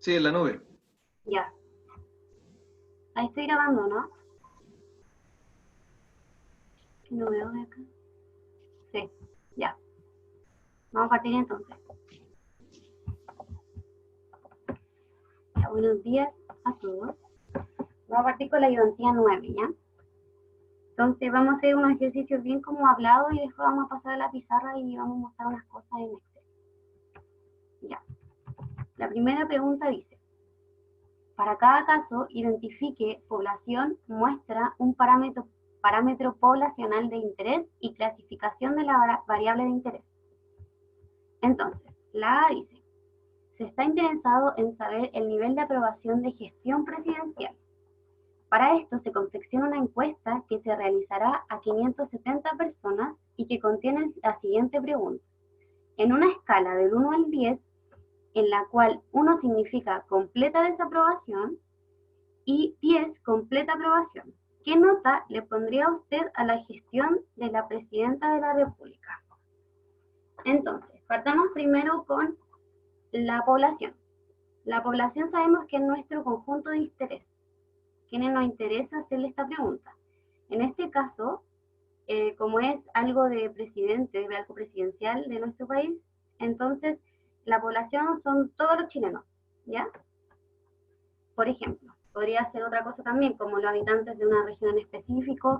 Sí, en la nube. Ya. Ahí estoy grabando, ¿no? ¿Qué no veo de acá? Sí, ya. Vamos a partir entonces. Ya, buenos días a todos. Vamos a partir con la ayudantía 9, ¿ya? Entonces vamos a hacer unos ejercicios bien como hablado y después vamos a pasar a la pizarra y vamos a mostrar unas cosas en Excel. Ya. La primera pregunta dice, para cada caso, identifique población, muestra un parámetro poblacional de interés y clasificación de la variable de interés. Entonces, la A dice, se está interesado en saber el nivel de aprobación de gestión presidencial. Para esto se confecciona una encuesta que se realizará a 570 personas y que contiene la siguiente pregunta. En una escala del 1 al 10, en la cual 1 significa completa desaprobación y 10 completa aprobación, ¿qué nota le pondría usted a la gestión de la Presidenta de la República? Entonces, partamos primero con la población. La población sabemos que es nuestro conjunto de interés. ¿Quiénes nos interesa hacerle esta pregunta? En este caso, como es algo de presidente, de algo presidencial de nuestro país, entonces la población son todos los chilenos, ¿ya? Por ejemplo, podría ser otra cosa también, como los habitantes de una región en específico,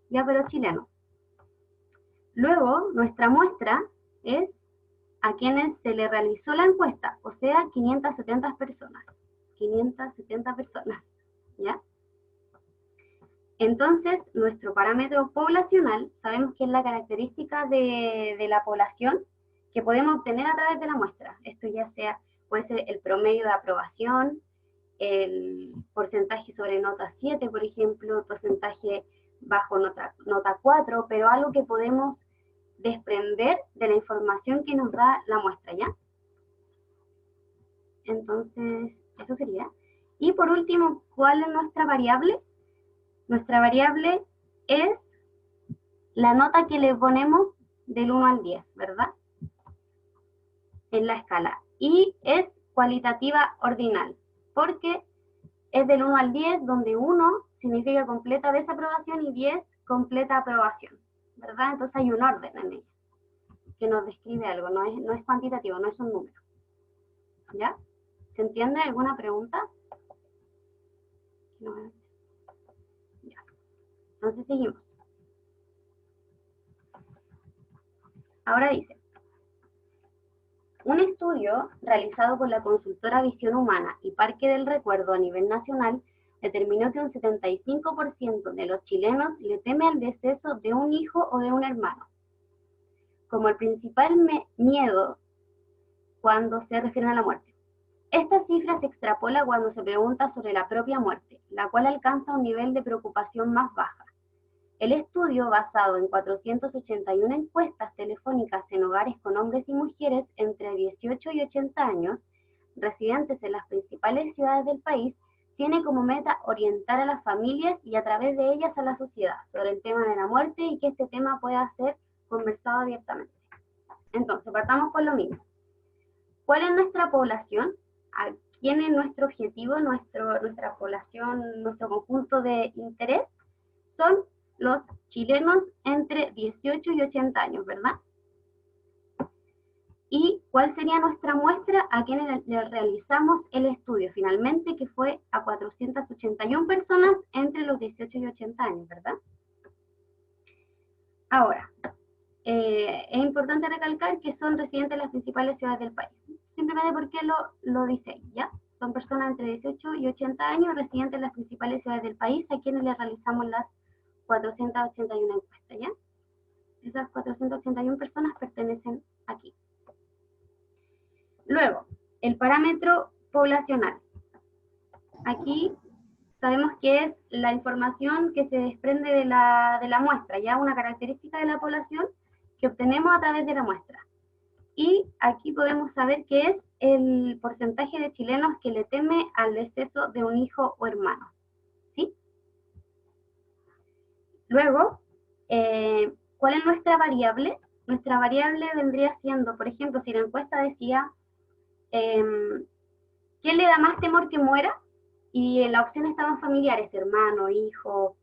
ya, pero chilenos. Luego, nuestra muestra es a quienes se le realizó la encuesta, o sea, 570 personas. 570 personas, ¿ya? Entonces, nuestro parámetro poblacional, sabemos que es la característica de la población que podemos obtener a través de la muestra. Esto ya sea, puede ser el promedio de aprobación, el porcentaje sobre nota 7, por ejemplo, porcentaje bajo nota 4, pero algo que podemos desprender de la información que nos da la muestra, ¿ya? Entonces, eso sería. Y por último, ¿cuál es nuestra variable? Nuestra variable es la nota que le ponemos del 1 al 10, ¿verdad? En la escala. Y es cualitativa ordinal, porque es del 1 al 10, donde 1 significa completa desaprobación y 10 completa aprobación, ¿verdad? Entonces hay un orden en ella que nos describe algo, no es cuantitativo, no es un número. ¿Ya? ¿Se entiende? ¿Alguna pregunta? No. Ya. Entonces seguimos. Ahora dice, un estudio realizado por la consultora Visión Humana y Parque del Recuerdo a nivel nacional determinó que un 75% de los chilenos le teme al deceso de un hijo o de un hermano, como el principal miedo cuando se refieren a la muerte. Esta cifra se extrapola cuando se pregunta sobre la propia muerte, la cual alcanza un nivel de preocupación más baja. El estudio, basado en 481 encuestas telefónicas en hogares con hombres y mujeres entre 18 y 80 años, residentes en las principales ciudades del país, tiene como meta orientar a las familias y a través de ellas a la sociedad sobre el tema de la muerte y que este tema pueda ser conversado abiertamente. Entonces, partamos con lo mismo. ¿Cuál es nuestra población? ¿A quién es nuestro objetivo, nuestra población, nuestro conjunto de interés? Son los chilenos entre 18 y 80 años, ¿verdad? ¿Y cuál sería nuestra muestra? A quienes le realizamos el estudio finalmente, que fue a 481 personas entre los 18 y 80 años, ¿verdad? Ahora, es importante recalcar que son residentes de las principales ciudades del país. Simplemente porque lo dice, ¿ya? Son personas entre 18 y 80 años residentes en las principales ciudades del país a quienes le realizamos las 481 encuestas, ¿ya? Esas 481 personas pertenecen aquí. Luego, el parámetro poblacional. Aquí sabemos que es la información que se desprende de la muestra, ya una característica de la población que obtenemos a través de la muestra. Y aquí podemos saber que es el porcentaje de chilenos que le teme al deceso de un hijo o hermano, ¿sí? Luego, ¿cuál es nuestra variable? Nuestra variable vendría siendo, por ejemplo, si la encuesta decía ¿quién le da más temor que muera? Y en la opción estaban familiares, hermano, hijo,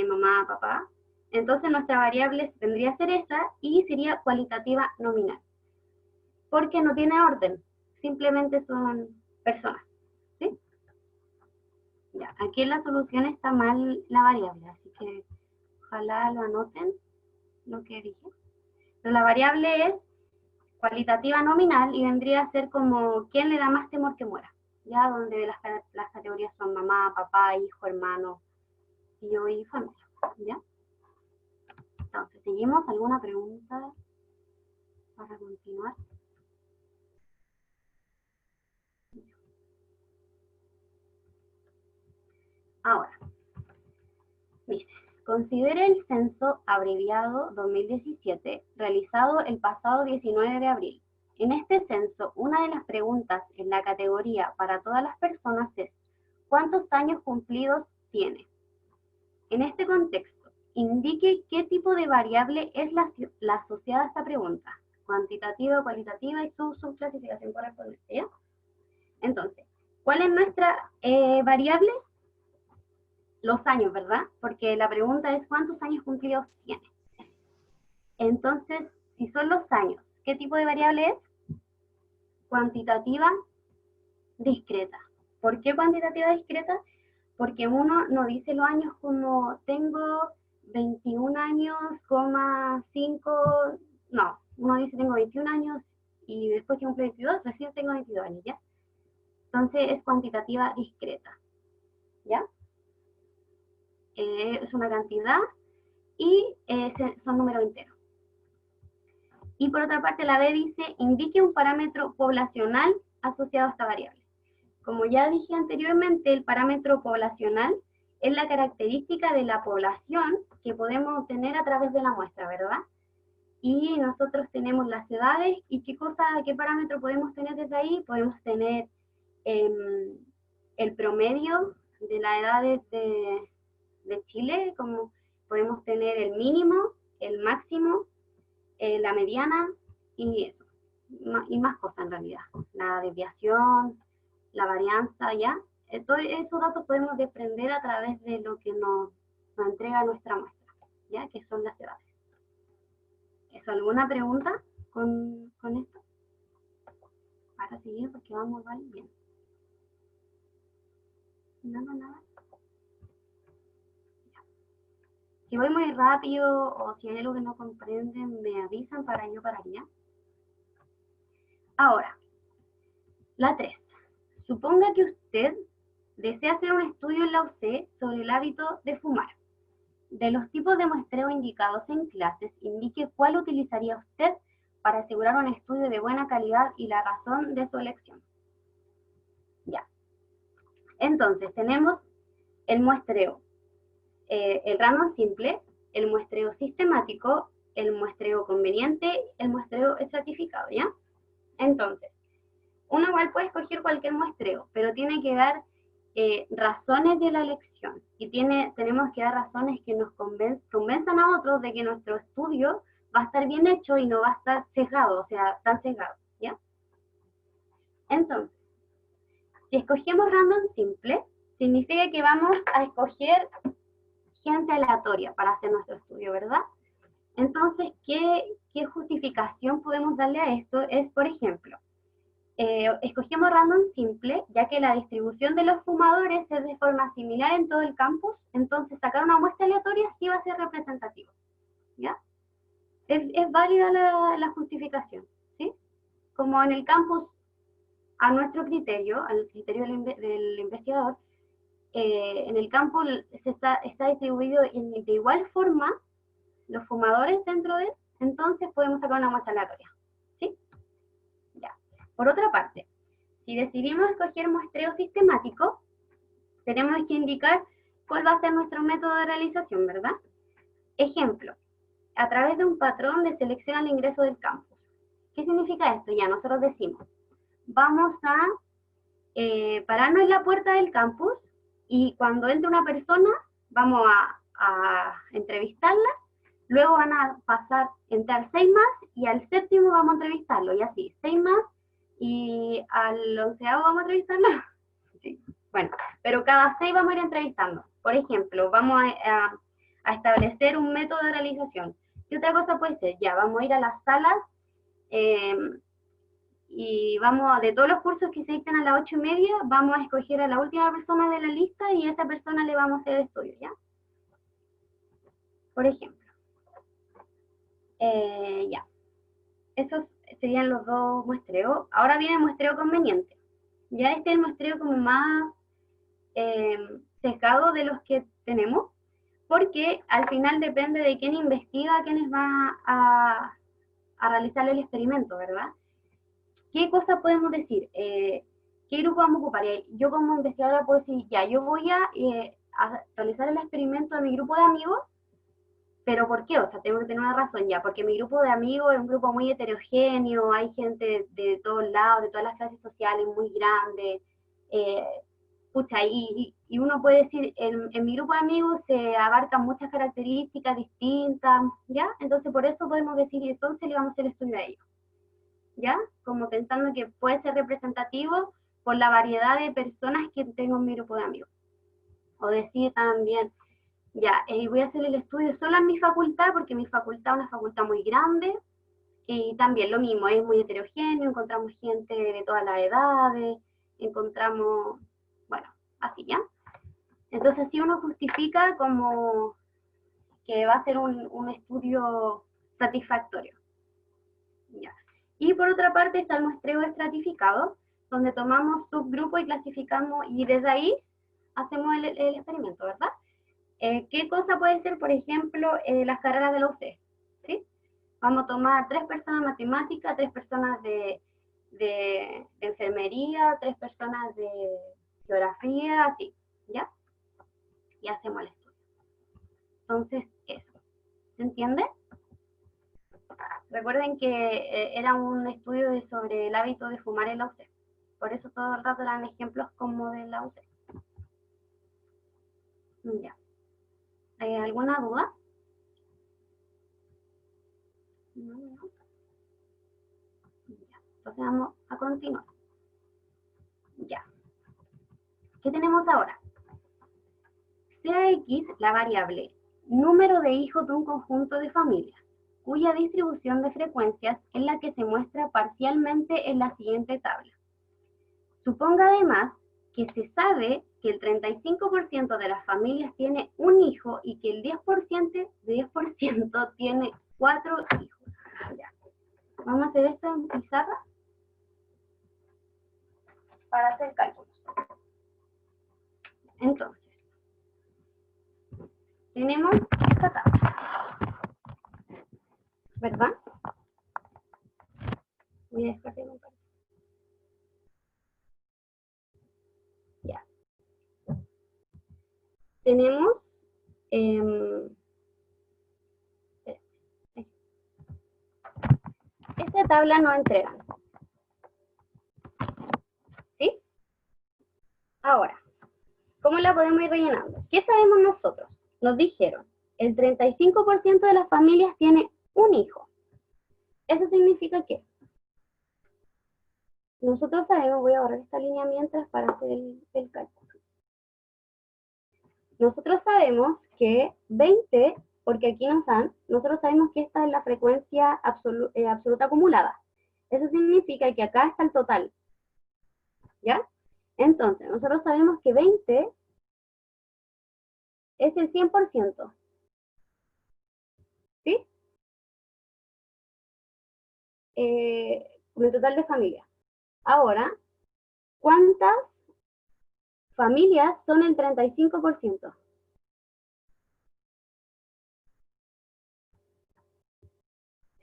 mamá, papá. Entonces nuestra variable tendría que ser esa y sería cualitativa nominal. Porque no tiene orden, simplemente son personas. ¿Sí? Ya, aquí en la solución está mal la variable, así que ojalá lo anoten, lo que dije. Pero la variable es cualitativa nominal y vendría a ser como quién le da más temor que muera. Ya, donde las categorías son mamá, papá, hijo, hermano, tío y familia. ¿Ya? Entonces, ¿seguimos? ¿Alguna pregunta para continuar? Ahora, dice, considere el censo abreviado 2017 realizado el pasado 19 de abril. En este censo, una de las preguntas en la categoría para todas las personas es ¿cuántos años cumplidos tiene? En este contexto, indique qué tipo de variable es la asociada a esta pregunta, cuantitativa, cualitativa y su subclasificación correspondiente. ¿Ya? Entonces, ¿cuál es nuestra variable? Los años, ¿verdad? Porque la pregunta es ¿cuántos años cumplidos tiene? Entonces, si son los años, ¿qué tipo de variable es? Cuantitativa discreta. ¿Por qué cuantitativa discreta? Porque uno no dice los años como tengo 21 años, 5, no, uno dice tengo 21 años y después que cumple 22, recién tengo 22 años, ¿ya? Entonces es cuantitativa discreta, ¿ya? Es una cantidad y son números enteros. Y por otra parte la B dice, indique un parámetro poblacional asociado a esta variable. Como ya dije anteriormente, el parámetro poblacional es la característica de la población que podemos obtener a través de la muestra, ¿verdad? Y nosotros tenemos las edades y qué parámetro podemos tener desde ahí. Podemos tener el promedio de las edades de Chile, como podemos tener el mínimo, el máximo, la mediana y eso, y más cosas en realidad, la desviación, la varianza, ¿ya? Todos esos datos podemos desprender a través de lo que nos entrega nuestra muestra, ¿ya? Que son las edades. ¿Eso, alguna pregunta con esto? Para seguir porque vamos bien. Nada. Si voy muy rápido o si hay algo que no comprenden, me avisan para yo pararía. Ahora, la 3. Suponga que usted desea hacer un estudio en la UC sobre el hábito de fumar. De los tipos de muestreo indicados en clases, indique cuál utilizaría usted para asegurar un estudio de buena calidad y la razón de su elección. Ya. Entonces, tenemos el muestreo, el random simple, el muestreo sistemático, el muestreo conveniente, el muestreo estratificado, ¿ya? Entonces, uno igual puede escoger cualquier muestreo, pero tiene que dar razones de la elección y tenemos que dar razones que nos convenzan a otros de que nuestro estudio va a estar bien hecho y no va a estar sesgado, o sea, tan sesgado, ¿ya? Entonces, si escogemos random simple, significa que vamos a escoger gente aleatoria para hacer nuestro estudio, ¿verdad? Entonces, ¿qué justificación podemos darle a esto? Es, por ejemplo, escogemos random simple, ya que la distribución de los fumadores es de forma similar en todo el campus, entonces sacar una muestra aleatoria sí va a ser representativo, ¿ya? Es válida la justificación, ¿sí? Como en el campus, a nuestro criterio, al criterio del investigador, en el campus está distribuido de igual forma los fumadores dentro de él, entonces podemos sacar una muestra aleatoria, ¿sí? Ya. Por otra parte, si decidimos escoger muestreo sistemático, tenemos que indicar cuál va a ser nuestro método de realización, ¿verdad? Ejemplo, a través de un patrón de selección al ingreso del campus. ¿Qué significa esto? Ya, nosotros decimos, vamos a pararnos en la puerta del campus y cuando entre una persona, vamos a entrevistarla, luego van a entrar 6 más y al séptimo vamos a entrevistarlo y así, 6 más Y al 11º vamos a entrevistarlo. Sí. Bueno, pero cada 6 vamos a ir entrevistando. Por ejemplo, vamos a establecer un método de realización. ¿Qué otra cosa puede ser? Ya, vamos a ir a las salas y vamos, de todos los cursos que se dictan a las 8:30, vamos a escoger a la última persona de la lista y a esa persona le vamos a hacer el estudio, ¿ya? Por ejemplo. Ya. Esos serían los dos muestreos. Ahora viene el muestreo conveniente. Ya este es el muestreo como más sesgado de los que tenemos, porque al final depende de quién investiga, quiénes va a realizar el experimento, ¿verdad? ¿Qué cosas podemos decir? ¿Qué grupo vamos a ocupar? Yo como investigadora puedo decir, ya, yo voy a realizar el experimento de mi grupo de amigos, pero ¿por qué? O sea, tengo que tener una razón ya, porque mi grupo de amigos es un grupo muy heterogéneo, hay gente de todos lados, de todas las clases sociales, muy grande. Pucha, y uno puede decir, en mi grupo de amigos se abarcan muchas características distintas, ¿ya? Entonces por eso podemos decir, entonces le vamos a hacer estudio a ellos, ¿ya? Como pensando que puede ser representativo por la variedad de personas que tengo en mi grupo de amigos. O decir también, ya, voy a hacer el estudio solo en mi facultad, porque mi facultad es una facultad muy grande, y también lo mismo, es muy heterogéneo, encontramos gente de todas las edades, encontramos, bueno, así, ¿ya? Entonces, si uno justifica como que va a ser un estudio satisfactorio. ¿Ya? Y por otra parte está el muestreo estratificado, donde tomamos subgrupos y clasificamos, y desde ahí hacemos el experimento, ¿verdad? ¿Qué cosa puede ser, por ejemplo, las carreras de la UC? ¿Sí? Vamos a tomar 3 personas de matemática, 3 personas de enfermería, 3 personas de geografía, así, ¿ya? Y hacemos el estudio. Entonces, eso. ¿Se entiende? Recuerden que era un estudio sobre el hábito de fumar en la UC. Por eso todo el rato eran ejemplos como de la UC. Ya. ¿Alguna duda? No. Ya. Entonces vamos a continuar. Ya. ¿Qué tenemos ahora? Sea X la variable número de hijos de un conjunto de familias, cuya distribución de frecuencias es la que se muestra parcialmente en la siguiente tabla. Suponga además que se sabe que el 35% de las familias tiene un hijo y que el 10% tiene 4 hijos. Ya. Vamos a hacer esto en pizarra para hacer cálculos. Entonces, tenemos esta tabla, ¿verdad? Voy a descartar un par. Ya. Tenemos esta tabla nos entregan. ¿Sí? Ahora, ¿cómo la podemos ir rellenando? ¿Qué sabemos nosotros? Nos dijeron, el 35% de las familias tiene un hijo. Eso significa que nosotros sabemos, voy a borrar esta línea mientras para hacer el cálculo. Nosotros sabemos que 20, porque aquí nos dan, nosotros sabemos que esta es la frecuencia absoluta acumulada. Eso significa que acá está el total. ¿Ya? Entonces, nosotros sabemos que 20 es el 100%. ¿Sí? Con el total de familias. Ahora, ¿cuántas familias son el 35%?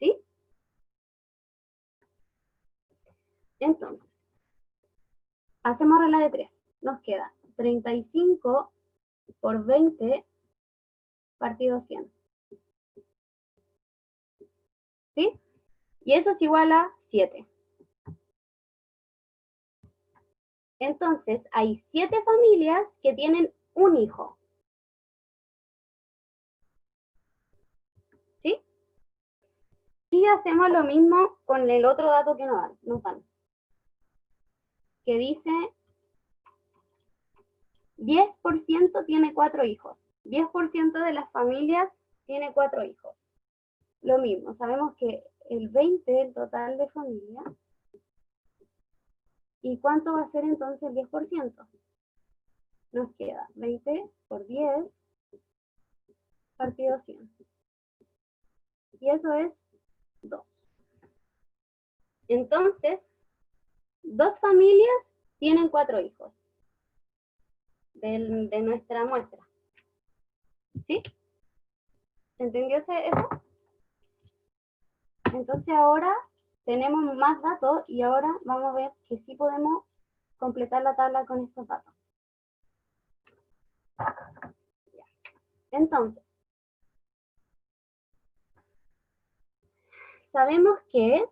¿Sí? Entonces, hacemos regla de 3. Nos queda 35 por 20 partido 100. ¿Sí? Y eso es igual a 7. Entonces, hay 7 familias que tienen un hijo. ¿Sí? Y hacemos lo mismo con el otro dato que nos dan. que dice 10% tiene 4 hijos. 10% de las familias tiene 4 hijos. Lo mismo, sabemos que el 20 el total de familias. ¿Y cuánto va a ser entonces el 10%? Nos queda 20 por 10 partido 100. Y eso es 2. Entonces, 2 familias tienen 4 hijos de nuestra muestra. ¿Sí? ¿Entendió eso? Entonces ahora tenemos más datos y ahora vamos a ver que sí podemos completar la tabla con estos datos. Entonces, sabemos que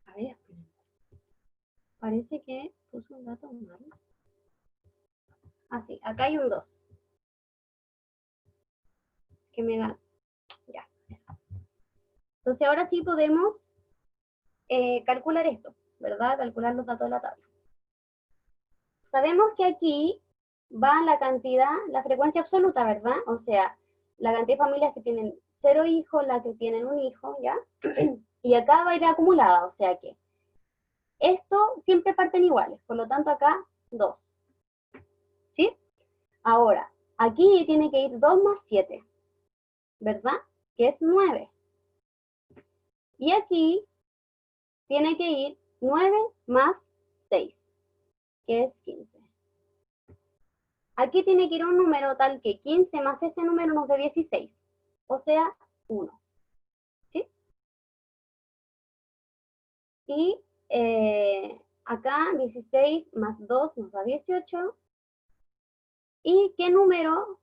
a ver, parece que puso un dato mal. Ah, sí, acá hay un 2. Que me da. Ya. Entonces ahora sí podemos calcular esto, ¿verdad? Calcular los datos de la tabla. Sabemos que aquí va la cantidad, la frecuencia absoluta, ¿verdad? O sea, la cantidad de familias que tienen 0 hijos, las que tienen un hijo, ¿ya? Y acá va a ir acumulada, o sea que esto siempre parten iguales, por lo tanto acá 2. ¿Sí? Ahora, aquí tiene que ir 2 más 7, ¿verdad? Que es 9. Y aquí tiene que ir 9 más 6, que es 15. Aquí tiene que ir un número tal que 15 más ese número nos dé 16, o sea, 1. ¿Sí? Y acá 16 más 2 nos da 18. ¿Y qué número?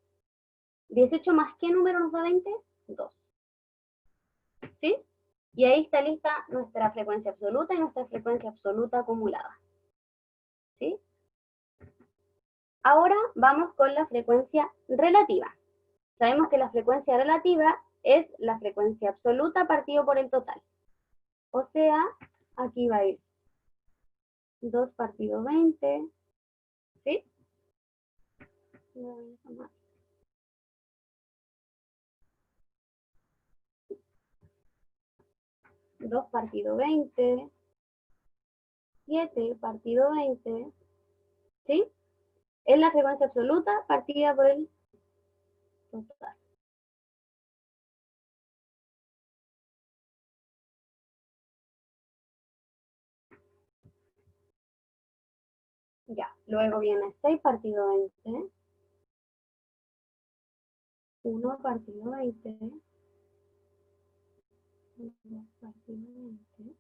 18 más qué número nos da 20? 2. ¿Sí? Y ahí está lista nuestra frecuencia absoluta y nuestra frecuencia absoluta acumulada. ¿Sí? Ahora vamos con la frecuencia relativa. Sabemos que la frecuencia relativa es la frecuencia absoluta partido por el total. O sea, aquí va a ir 2 partido 20, ¿sí? 2 partido 20, 7 partido 20, ¿sí? Es la frecuencia absoluta partida por el total. Ya, luego viene 6 partido 20, 1 partido 20, 2 partido 20,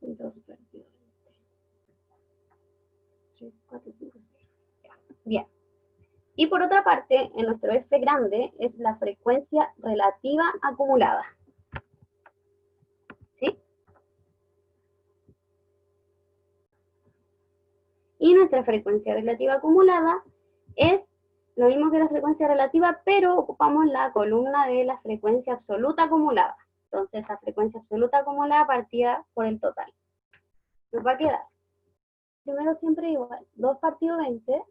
y 2 partido 20. 3, 4, 5, 6. Ya. Bien. Y por otra parte, en nuestro F grande es la frecuencia relativa acumulada. ¿Sí? Y nuestra frecuencia relativa acumulada es lo mismo que la frecuencia relativa, pero ocupamos la columna de la frecuencia absoluta acumulada. Entonces, la frecuencia absoluta acumulada partida por el total. Nos va a quedar, primero siempre igual, 2 partido 20,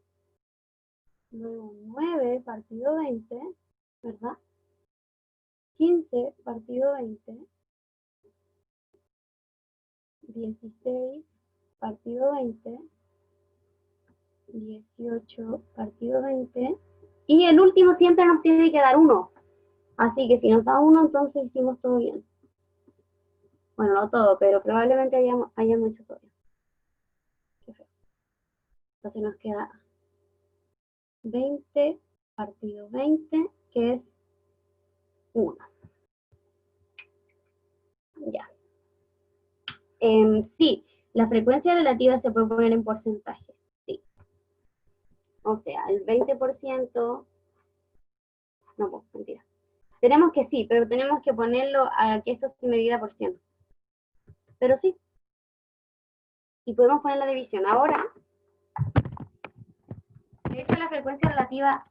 luego 9 partido 20, ¿verdad? 15 partido 20, 16 partido 20, 18 partido 20, y el último siempre nos tiene que dar 1. Así que si nos da 1, entonces hicimos todo bien. Bueno, no todo, pero probablemente hayamos hecho todo bien. Qué feo. Entonces nos queda 20 partido 20, que es 1. Ya. Sí, la frecuencia relativa se puede poner en porcentaje. Sí. O sea, el 20%... No, pues, mentira. Tenemos que sí, pero tenemos que ponerlo a que esto se medida por ciento. Pero sí. Y podemos poner la división. Ahora, de hecho, la frecuencia relativa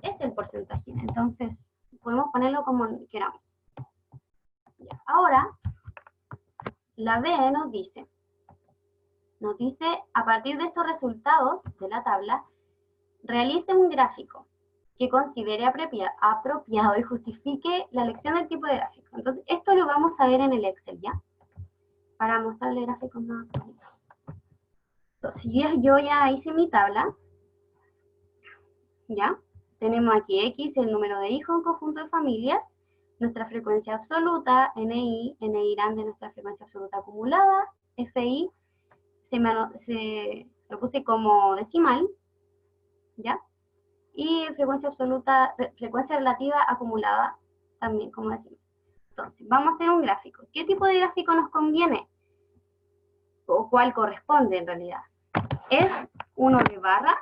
es el porcentaje. Entonces, podemos ponerlo como queramos. Ahora, la B nos dice, a partir de estos resultados de la tabla, realice un gráfico que considere apropiado y justifique la elección del tipo de gráfico. Entonces, esto lo vamos a ver en el Excel, ¿ya? Para mostrarle gráficos más bonitos. Entonces, yo ya hice mi tabla, ¿ya? Tenemos aquí X, el número de hijos en conjunto de familias, nuestra frecuencia absoluta, NI grande, nuestra frecuencia absoluta acumulada, FI, lo puse como decimal, ¿ya? Y frecuencia relativa acumulada también como decimal. Entonces, vamos a hacer un gráfico. ¿Qué tipo de gráfico nos conviene? ¿O cuál corresponde en realidad? ¿Es uno de barra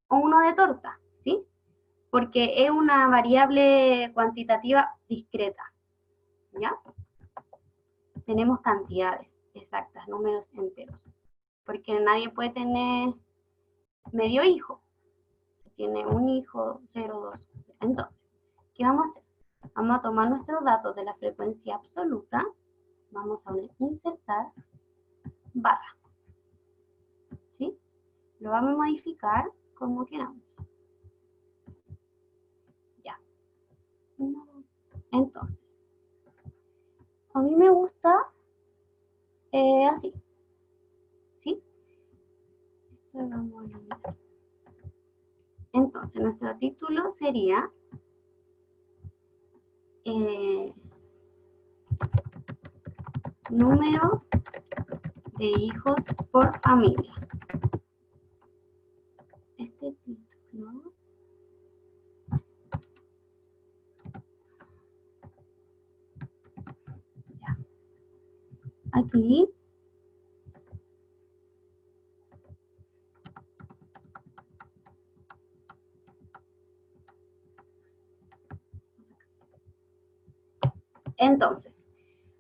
o uno de torta? ¿Sí? Porque es una variable cuantitativa discreta, ¿ya? Tenemos cantidades exactas, números enteros, porque nadie puede tener medio hijo. Tiene un hijo, 0, 2. Entonces, ¿qué vamos a hacer? Vamos a tomar nuestros datos de la frecuencia absoluta, vamos a insertar barra, ¿sí? Lo vamos a modificar como queramos. Ya. Entonces, a mí me gusta así, ¿sí? Entonces, nuestro título sería número de hijos por familia. Este título ya. Aquí entonces,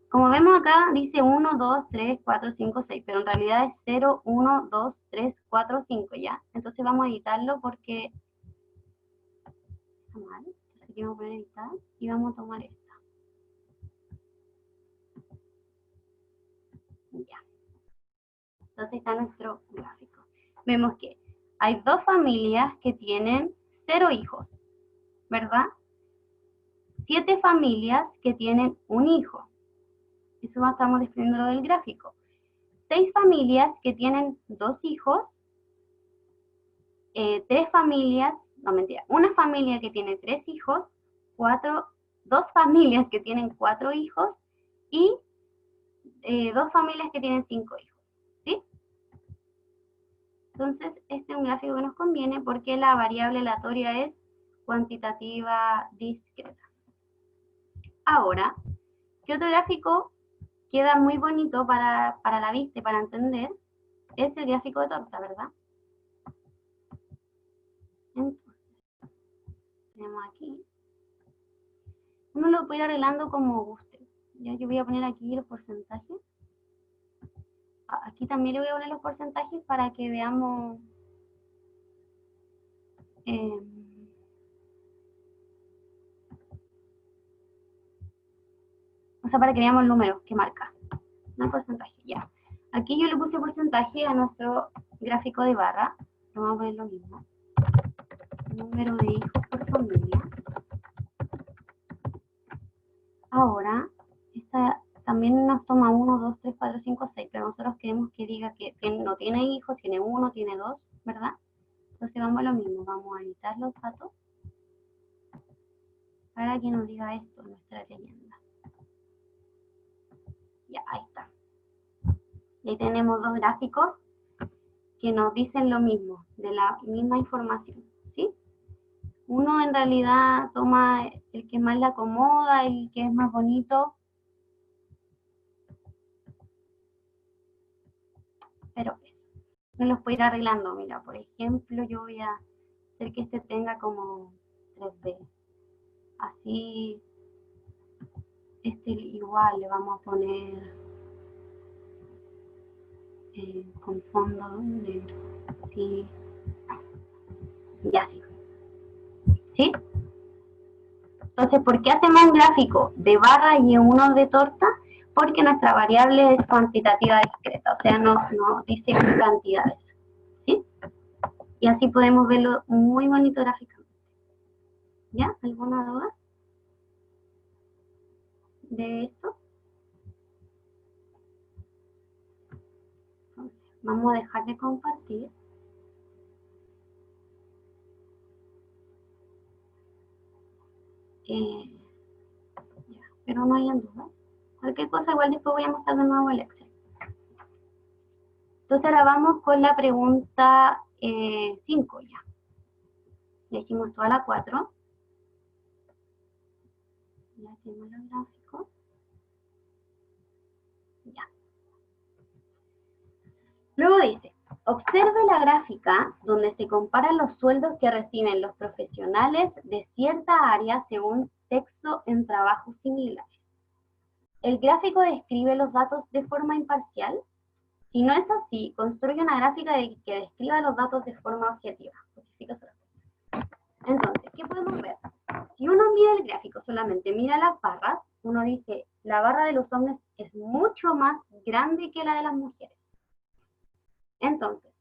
como vemos acá, dice 1, 2, 3, 4, 5, 6, pero en realidad es 0, 1, 2, 3, 4, 5, ¿ya? Entonces vamos a editarlo porque está mal. Así que vamos a poner editar y vamos a tomar esta. Ya. Entonces está nuestro gráfico. Vemos que hay dos familias que tienen 0 hijos, ¿verdad? 7 familias que tienen un hijo. Eso estamos describiendo del gráfico. 6 familias que tienen 2 hijos. 3 familias, no mentira, una familia que tiene 3 hijos, 2 familias que tienen 4 hijos y 2 familias que tienen 5 hijos, ¿sí? Entonces, este es un gráfico que nos conviene porque la variable aleatoria es cuantitativa discreta. Ahora, ¿qué otro gráfico queda muy bonito para la vista y para entender? Es el gráfico de torta, ¿verdad? Entonces, tenemos aquí. Uno lo puede ir arreglando como guste. Ya yo voy a poner aquí los porcentajes. Aquí también le voy a poner los porcentajes para que veamos o sea, para que veamos el número que marca, no el porcentaje, ya. Aquí yo le puse porcentaje a nuestro gráfico de barra, vamos a poner lo mismo. Número de hijos por familia. Ahora, esta también nos toma 1, 2, 3, 4, 5, 6, pero nosotros queremos que diga que no tiene hijos, tiene 1, tiene 2, ¿verdad? Entonces vamos a lo mismo, vamos a editar los datos para que nos diga esto en nuestra leyenda. Ya, ahí está. Y ahí tenemos dos gráficos que nos dicen lo mismo, de la misma información, ¿sí? Uno en realidad toma el que más le acomoda, el que es más bonito, pero me los puedo ir arreglando. Mira, por ejemplo, yo voy a hacer que este tenga como 3D. Así, este igual le vamos a poner con fondo negro. Así. Y así. ¿Sí? Entonces, ¿por qué hacemos un gráfico de barra y uno de torta? porque nuestra variable es cuantitativa discreta, o sea, no dice cantidades, ¿sí? Y así podemos verlo muy bonito gráficamente. ¿Ya? ¿Alguna duda de esto? Entonces, vamos a dejar de compartir. Ya, pero no hay duda. Cualquier cosa igual después voy a mostrar de nuevo el Excel. Entonces ahora vamos con la pregunta 5 ya. Le hicimos toda la 4. Ya tenemos los gráficos. Ya. Luego dice, observe la gráfica donde se comparan los sueldos que reciben los profesionales de cierta área según sexo en trabajos similares. El gráfico describe los datos de forma imparcial. Si no es así, construye una gráfica que describa los datos de forma objetiva. Entonces, ¿qué podemos ver? Si uno mira el gráfico, solamente mira las barras, uno dice, la barra de los hombres es mucho más grande que la de las mujeres. Entonces,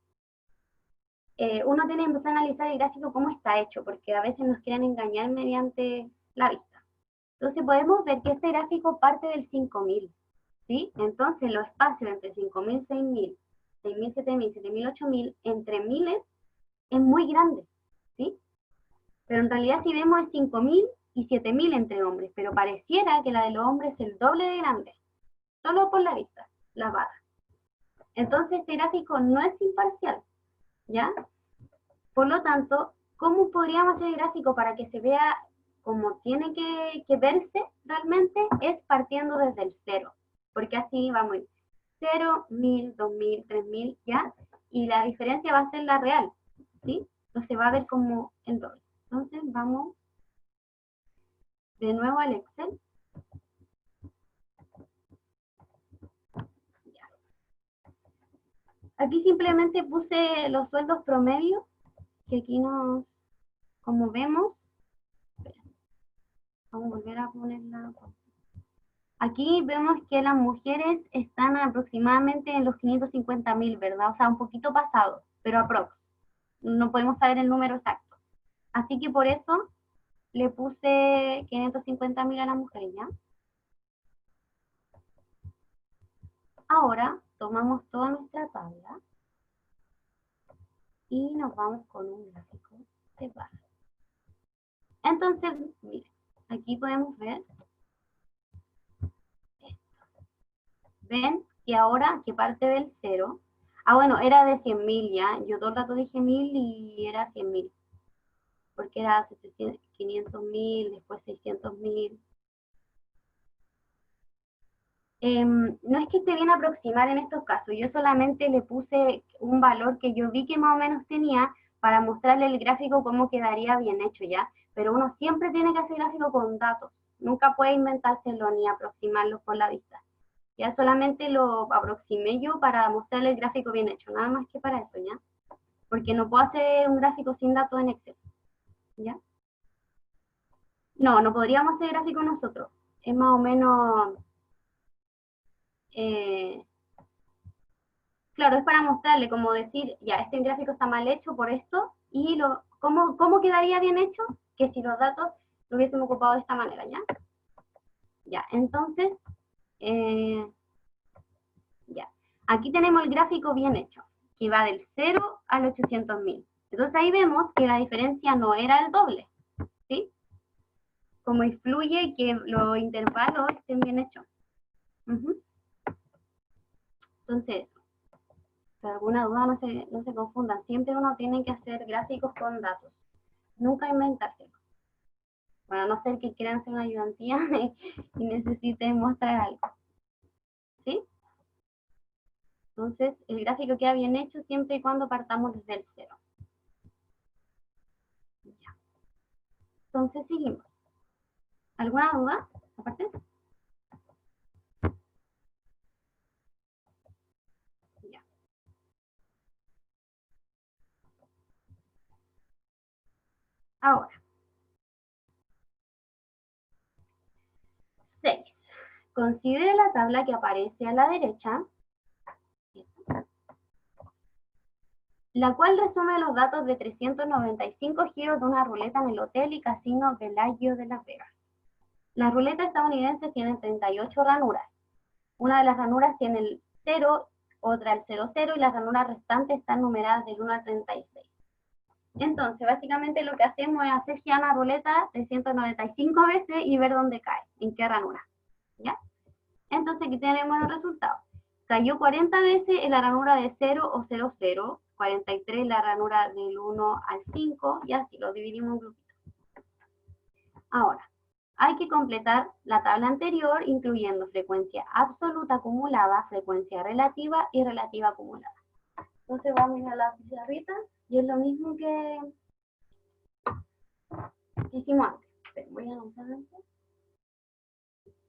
uno tiene que empezar a analizar el gráfico cómo está hecho, porque a veces nos quieren engañar mediante la vista. Entonces podemos ver que este gráfico parte del 5000, ¿sí? Entonces los espacios entre 5000, 6000, 6000, 7000, 7000, 8000, entre miles, es muy grande, ¿sí? Pero en realidad si vemos es 5000 y 7000 entre hombres, pero pareciera que la de los hombres es el doble de grande, solo por la vista, la barra. Entonces este gráfico no es imparcial, ¿ya? Por lo tanto, ¿cómo podríamos hacer el gráfico para que se vea como tiene que verse realmente? Es partiendo desde el 0, porque así vamos 0, 1000, 2000, 3000, ¿ya? Y la diferencia va a ser la real, ¿sí? Entonces va a ver como el doble. Entonces vamos de nuevo al Excel. Ya. Aquí simplemente puse los sueldos promedios, que aquí nos, como vemos, vamos a volver a ponerla. Aquí vemos que las mujeres están aproximadamente en los 550.000, ¿verdad? O sea, un poquito pasado, pero aprox. No podemos saber el número exacto. Así que por eso le puse 550.000 a la mujer, ¿ya? Ahora tomamos toda nuestra tabla y nos vamos con un gráfico de barra. Entonces, miren, aquí podemos ver esto. Ven que ahora que parte del 0, bueno, era de 100.000 ya, yo todo el rato dije 1000 y era 100.000, porque era 500.000, después 600.000. No es que esté bien aproximar en estos casos, yo solamente le puse un valor que yo vi que más o menos tenía para mostrarle el gráfico cómo quedaría bien hecho ya, pero uno siempre tiene que hacer gráfico con datos, nunca puede inventárselo ni aproximarlo con la vista. Ya solamente lo aproximé yo para mostrarle el gráfico bien hecho, nada más que para eso, ¿ya? Porque no puedo hacer un gráfico sin datos en Excel, ¿ya? No podríamos hacer gráfico nosotros, es más o menos... claro, es para mostrarle, como decir, ya, este gráfico está mal hecho por esto, y ¿cómo quedaría bien hecho? Que si los datos lo hubiésemos ocupado de esta manera, ¿ya? Ya, entonces, ya. Aquí tenemos el gráfico bien hecho, que va del 0 al 800.000. Entonces ahí vemos que la diferencia no era el doble, ¿sí? Como influye que los intervalos estén bien hechos. Entonces, si alguna duda no se confundan, siempre uno tiene que hacer gráficos con datos, nunca inventárselo. Bueno, a no ser que quieran hacer una ayudantía y necesiten mostrar algo, ¿sí? Entonces, el gráfico queda bien hecho siempre y cuando partamos desde el 0. Ya. Entonces, seguimos. ¿Alguna duda aparte? Ya. Ahora, 6. considere la tabla que aparece a la derecha, la cual resume los datos de 395 giros de una ruleta en el Hotel y Casino Bellagio de Las Vegas. Las ruletas estadounidenses tienen 38 ranuras. Una de las ranuras tiene el 0, otra el 00 y las ranuras restantes están numeradas del 1 al 36. Entonces, básicamente lo que hacemos es hacer girar una ruleta 395 veces y ver dónde cae, en qué ranura. ¿Ya? Entonces aquí tenemos los resultados. Cayó 40 veces en la ranura de 0 o 00, 43 en la ranura del 1 al 5 y así lo dividimos en grupitos. Ahora, hay que completar la tabla anterior incluyendo frecuencia absoluta acumulada, frecuencia relativa y relativa acumulada. Entonces vamos a ir a la pizarrita y es lo mismo que hicimos antes. Pero voy a anotar antes.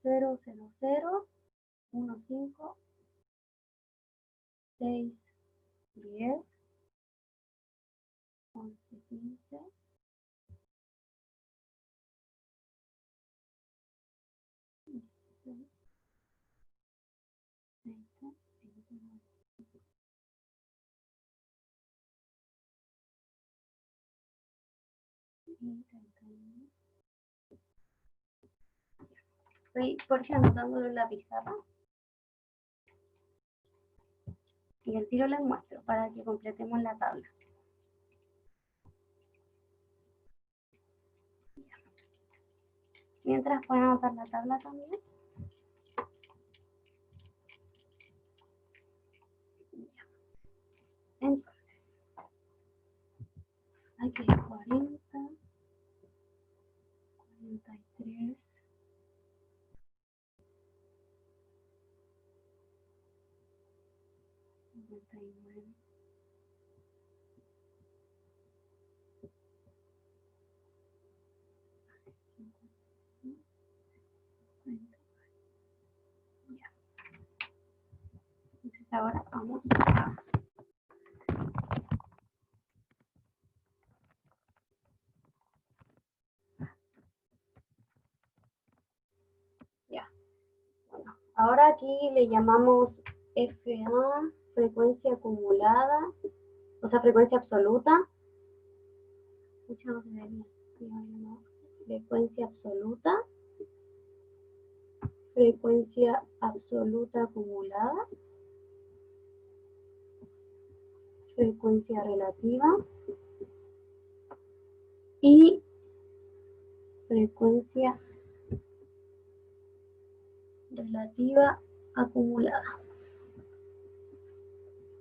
0, 0, 0, 1, 5, 6, 10, 11, 15, 16, 20, 21, 31. Estoy por ejemplo anotándolo en la pizarra. Y al tiro les muestro para que completemos la tabla. Mientras pueden anotar la tabla también. Entonces, aquí hay 40, 43, 59, 50. Ya. Entonces ahora vamos a... Ya. Bueno, ahora aquí le llamamos FA, frecuencia acumulada, o sea, frecuencia absoluta. Frecuencia absoluta. Frecuencia absoluta acumulada. Frecuencia relativa. Y frecuencia relativa acumulada.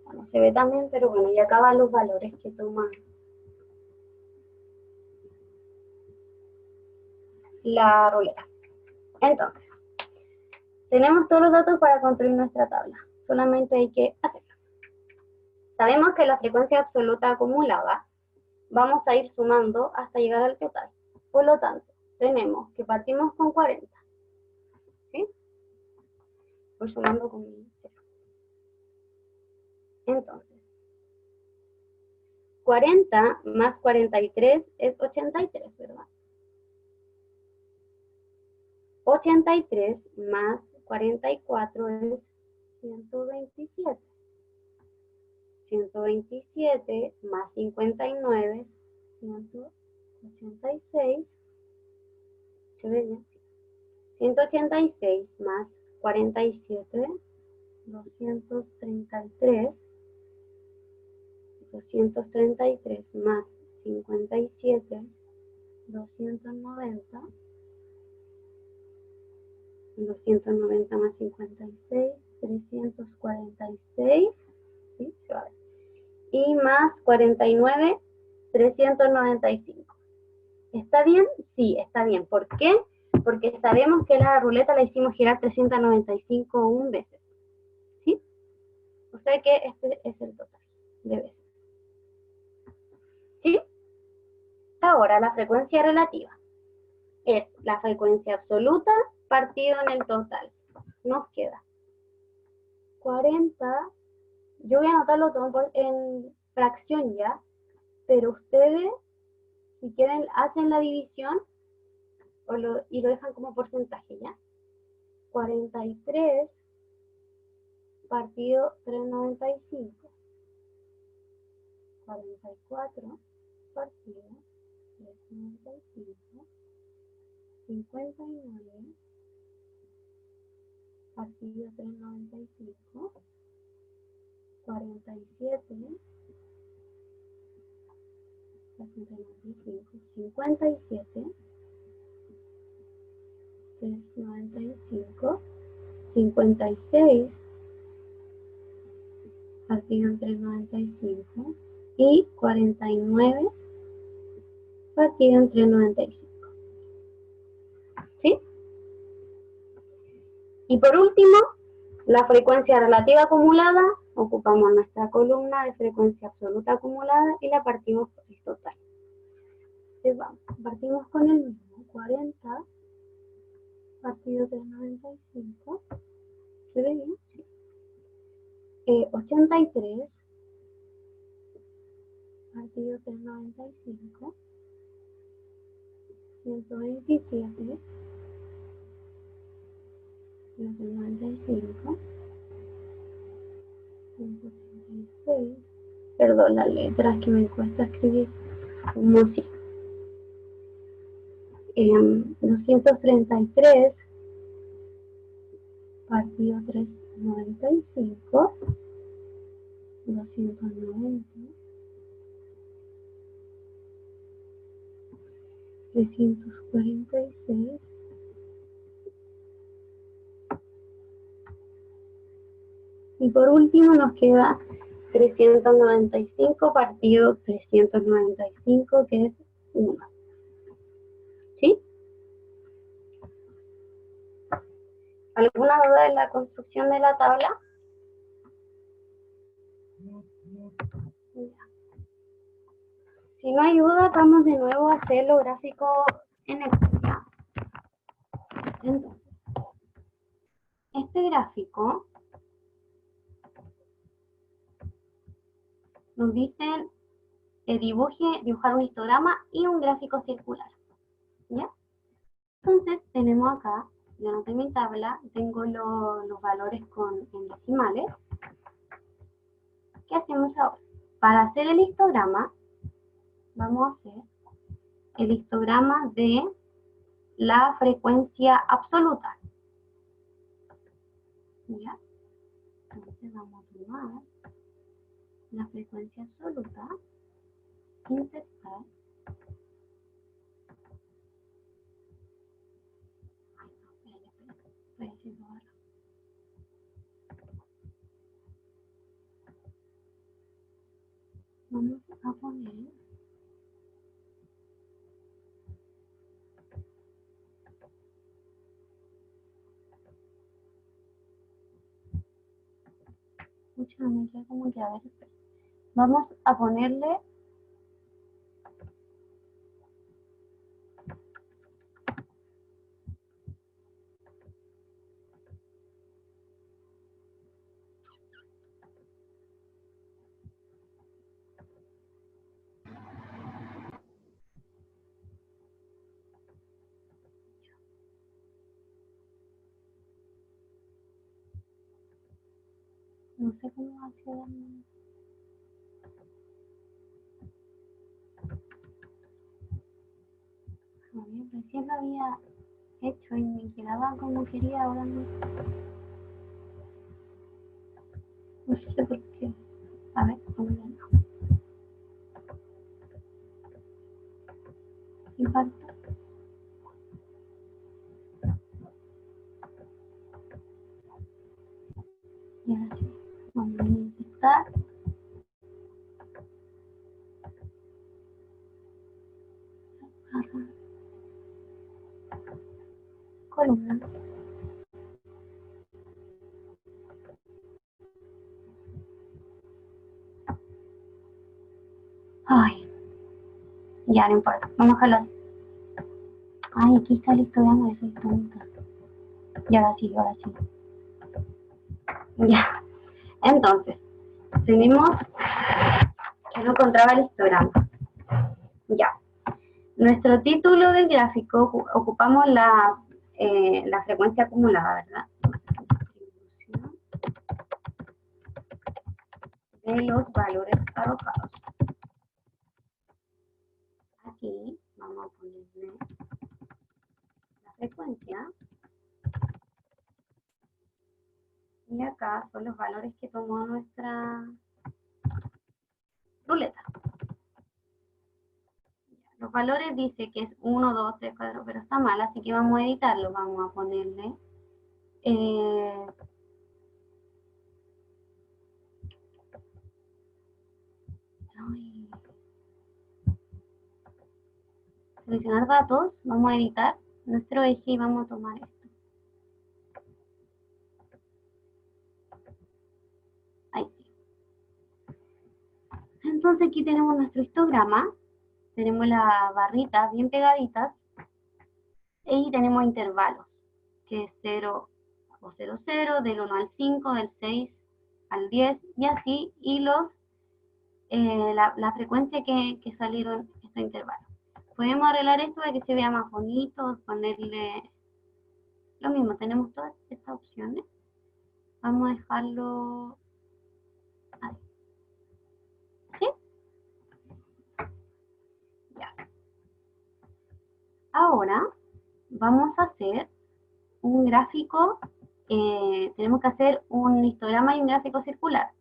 Bueno, se ve también, pero bueno, ya acaban los valores que toman la ruleta. Entonces, tenemos todos los datos para construir nuestra tabla. Solamente hay que hacerlo. Sabemos que la frecuencia absoluta acumulada vamos a ir sumando hasta llegar al total. Por lo tanto, tenemos que partimos con 40. ¿Sí? Voy sumando con 0. Entonces, 40 más 43 es 83, ¿verdad? 83 más 44 es 127. 127 más 59, 186. ¿Se ve bien? 186 más 47, 233. 233 más 57, 290. 290 más 56, 346. ¿Sí? Y más 49, 395. ¿Está bien? Sí, está bien. ¿Por qué? Porque sabemos que la ruleta la hicimos girar 395 veces. ¿Sí? O sea que este es el total de veces. ¿Sí? Ahora, la frecuencia relativa es la frecuencia absoluta partido en el total. Nos queda 40. Yo voy a anotarlo todo en fracción ya, pero ustedes, si quieren, hacen la división y lo dejan como porcentaje, ¿ya? 43 partido 395. 44 partido 395. 59 partido 395. 47 395. 57 395. 56 partido en 395 y 49 partido en 395. ¿Sí? Y por último, la frecuencia relativa acumulada, ocupamos nuestra columna de frecuencia absoluta acumulada y la partimos por el total. Entonces vamos, partimos con el mismo, 40 partido 395, ¿se ve bien? Sí. 83 partido 395, 127, 195, 186, perdón las letras que me cuesta escribir, como así, 233, partido 395, 290, 346, y por último nos queda 395 partido 395, que es 1. ¿Sí? ¿Alguna duda en la construcción de la tabla? Si no hay duda, vamos de nuevo a hacer los gráficos en Excel. Entonces, este gráfico nos dicen dibujar un histograma y un gráfico circular. ¿Ya? Entonces tenemos acá, yo no tengo mi tabla, tengo los valores en decimales. ¿Qué hacemos ahora? Para hacer el histograma, vamos a hacer el histograma de la frecuencia absoluta. ¿Ya? Entonces vamos a tomar la frecuencia absoluta, insertar. Vamos a poner como que a ver, vamos a ponerle no sé cómo va a ser. Recién lo había hecho y me quedaba como quería, ahora no. No sé por qué. A ver, cómo ya no. Impacto. Y ahora sí. Vamos a insertar. Columna. Ay, ya no importa. Vamos a dejarlo así. Ay, aquí está el histograma de 6 puntos. Y ahora sí, ahora sí. Ya. Entonces, tenemos que no encontraba el histograma. Ya. Nuestro título del gráfico, ocupamos la la frecuencia acumulada, ¿verdad? Distribución de los valores arrojados. Aquí vamos a ponerle la frecuencia. Y acá son los valores que tomó nuestra ruleta. Los valores dice que es 1, 2, 3, 4, pero está mal, así que vamos a editarlo. Vamos a ponerle seleccionar datos, vamos a editar nuestro eje y vamos a tomar esto. Ahí sí. Entonces aquí tenemos nuestro histograma, tenemos las barritas bien pegaditas y tenemos intervalos, que es 0 o 0, 0, del 1 al 5, del 6 al 10 y así, y la frecuencia que salieron estos intervalos. Podemos arreglar esto para que se vea más bonito, ponerle lo mismo, tenemos todas estas opciones. Vamos a dejarlo ahí. ¿Sí? Ya. Ahora vamos a hacer un gráfico, tenemos que hacer un histograma y un gráfico circular.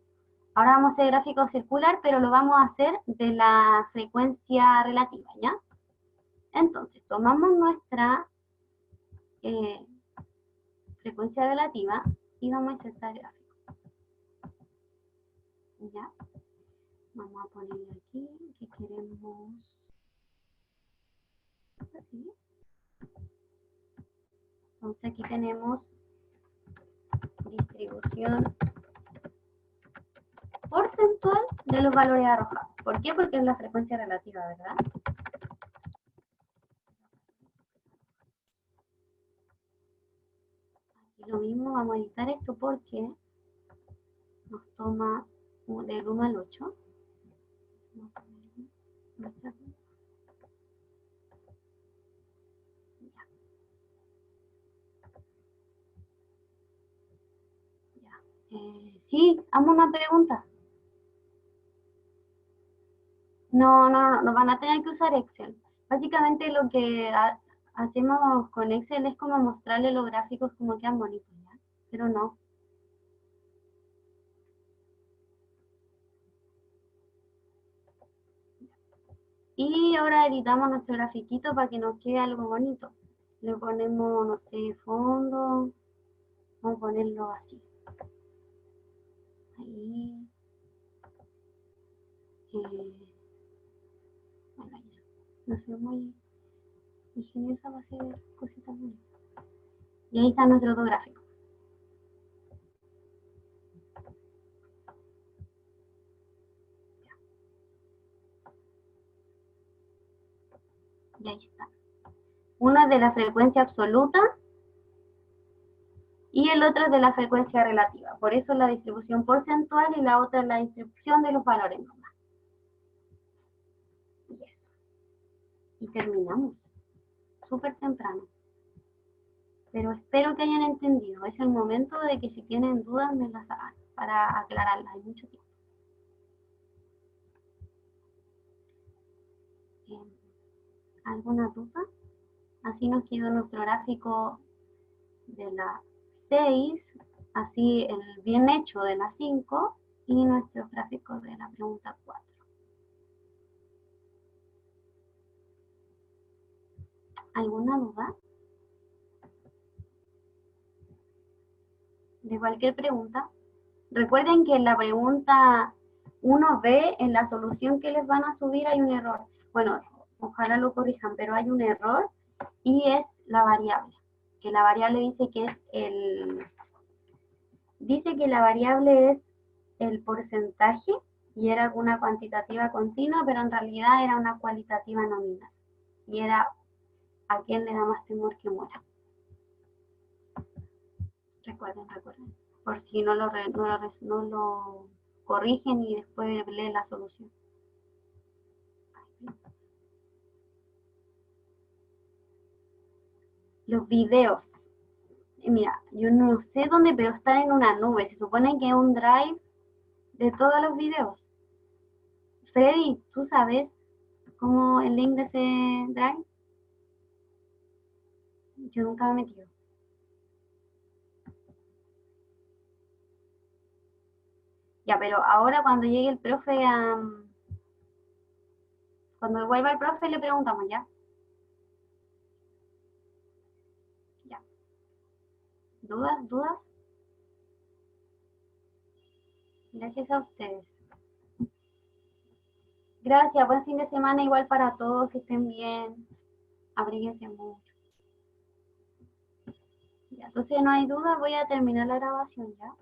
Ahora vamos a hacer gráfico circular, pero lo vamos a hacer de la frecuencia relativa, ¿ya? Entonces, tomamos nuestra frecuencia relativa y vamos a insertar gráfico. ¿Ya? Vamos a ponerle aquí que queremos así. Entonces aquí tenemos distribución porcentual de los valores arrojados. ¿Por qué? Porque es la frecuencia relativa, ¿verdad? Aquí lo mismo, vamos a editar esto porque nos toma del 1 al 8. Sí, hazme una pregunta. No van a tener que usar Excel. Básicamente lo que hacemos con Excel es como mostrarle los gráficos como quedan bonitos, ¿ya? Pero no. Y ahora editamos nuestro grafiquito para que nos quede algo bonito. Le ponemos, no sé, fondo. Vamos a ponerlo así. Ahí. Bueno, ya. No sé, muy ingeniosa va a ser cositas bonitas. Y ahí está nuestro otro gráfico. Y ahí está. Uno es de la frecuencia absoluta y el otro es de la frecuencia relativa. Por eso la distribución porcentual y la otra es la distribución de los valores nomás. Y terminamos. Súper temprano. Pero espero que hayan entendido. Es el momento de que si tienen dudas me las hagan para aclararlas. Hay mucho tiempo. ¿Alguna duda? Así nos quedó nuestro gráfico de la 6, así el bien hecho de la 5 y nuestro gráfico de la pregunta 4. ¿Alguna duda? De cualquier pregunta. Recuerden que en la pregunta 1B, en la solución que les van a subir, hay un error. Bueno, ojalá lo corrijan, pero hay un error y es la variable. Que la variable dice que es dice que la variable es el porcentaje y era una cuantitativa continua, pero en realidad era una cualitativa nominal. Y era a quién le da más temor que muera. Recuerden. Por si no lo corrigen y después leen la solución. los videos. Y mira, yo no sé dónde, pero están en una nube. Se supone que es un drive de todos los videos. Freddy, ¿tú sabes cómo el link de ese drive? Yo nunca me he metido. Ya, pero ahora cuando llegue el profe, cuando vuelva el profe le preguntamos, ¿ya? Ya. ¿Dudas? ¿Dudas? Gracias a ustedes. Gracias, buen fin de semana igual para todos, que estén bien. Abríguense mucho. Ya, entonces no hay duda, voy a terminar la grabación, ¿ya?